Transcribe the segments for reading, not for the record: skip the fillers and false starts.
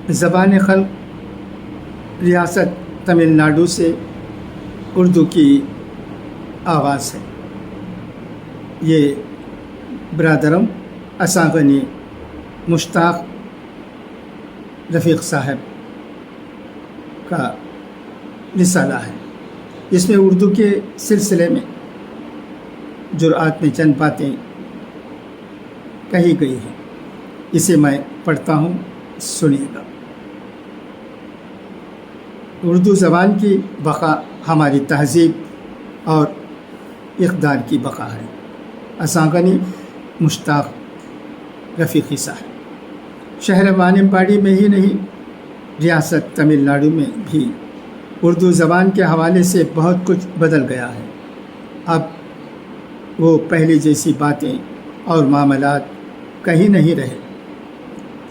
زبان خلق ریاست تمل ناڈو سے اردو کی آغاز ہے۔ یہ برادرم اساغنی مشتاق رفیق صاحب کا رسالہ ہے۔ اس میں اردو کے سلسلے میں جرأت میں چند باتیں کہی گئی ہیں، اسے میں پڑھتا ہوں، سنیے گا۔ اردو زبان کی بقا ہماری تہذیب اور اقدار کی بقا ہے۔ اساغنی مشتاق رفیقی صاحب۔ شہر وانمباڑی میں ہی نہیں، ریاست تمل ناڈو میں بھی اردو زبان کے حوالے سے بہت کچھ بدل گیا ہے۔ اب وہ پہلے جیسی باتیں اور معاملات کہیں نہیں رہے۔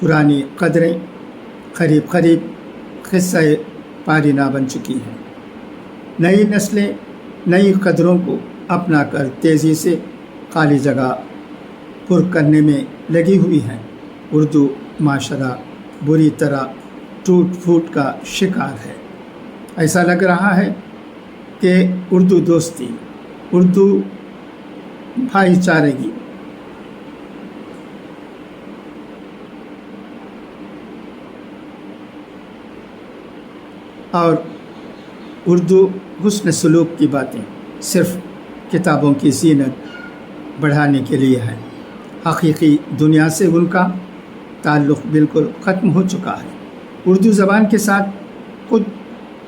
پرانی قدریں قریب قریب قصہ پارینہ بن چکی ہیں۔ نئی نسلیں نئی قدروں کو اپنا کر تیزی سے خالی جگہ پر کرنے میں لگی ہوئی ہیں۔ اردو معاشرہ بری طرح ٹوٹ پھوٹ کا شکار ہے۔ ایسا لگ رہا ہے کہ اردو دوستی، اردو بھائی چارگی اور اردو حسن سلوک کی باتیں صرف کتابوں کی زینت بڑھانے کے لیے ہے۔ حقیقی دنیا سے ان کا تعلق بالکل ختم ہو چکا ہے۔ اردو زبان کے ساتھ خود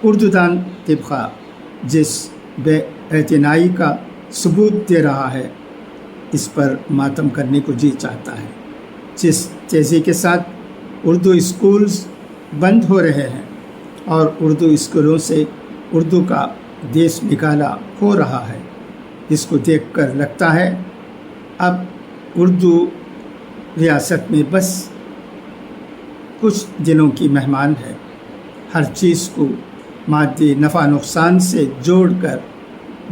اردو دان طبقہ جس بے اعتنائی کا ثبوت دے رہا ہے، اس پر ماتم کرنے کو جی چاہتا ہے۔ جس تیزی کے ساتھ اردو اسکولز بند ہو رہے ہیں اور اردو اسکولوں سے اردو کا دیس نکالا ہو رہا ہے، اس کو دیکھ کر لگتا ہے اب اردو ریاست میں بس کچھ دنوں کی مہمان ہے۔ ہر چیز کو مادی نفع نقصان سے جوڑ کر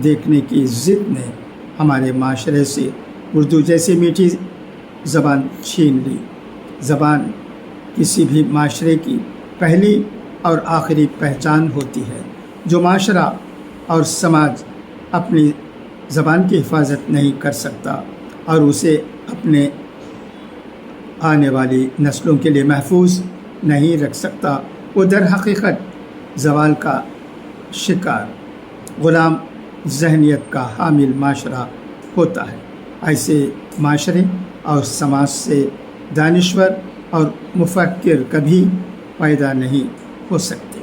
دیکھنے کی ضد نے ہمارے معاشرے سے اردو جیسی میٹھی زبان چھین لی۔ زبان کسی بھی معاشرے کی پہلی اور آخری پہچان ہوتی ہے۔ جو معاشرہ اور سماج اپنی زبان کی حفاظت نہیں کر سکتا اور اسے اپنے آنے والی نسلوں کے لیے محفوظ نہیں رکھ سکتا، وہ در حقیقت زوال کا شکار، غلام ذہنیت کا حامل معاشرہ ہوتا ہے۔ ایسے معاشرے اور سماج سے دانشور اور مفکر کبھی پیدا نہیں ہو سکتے۔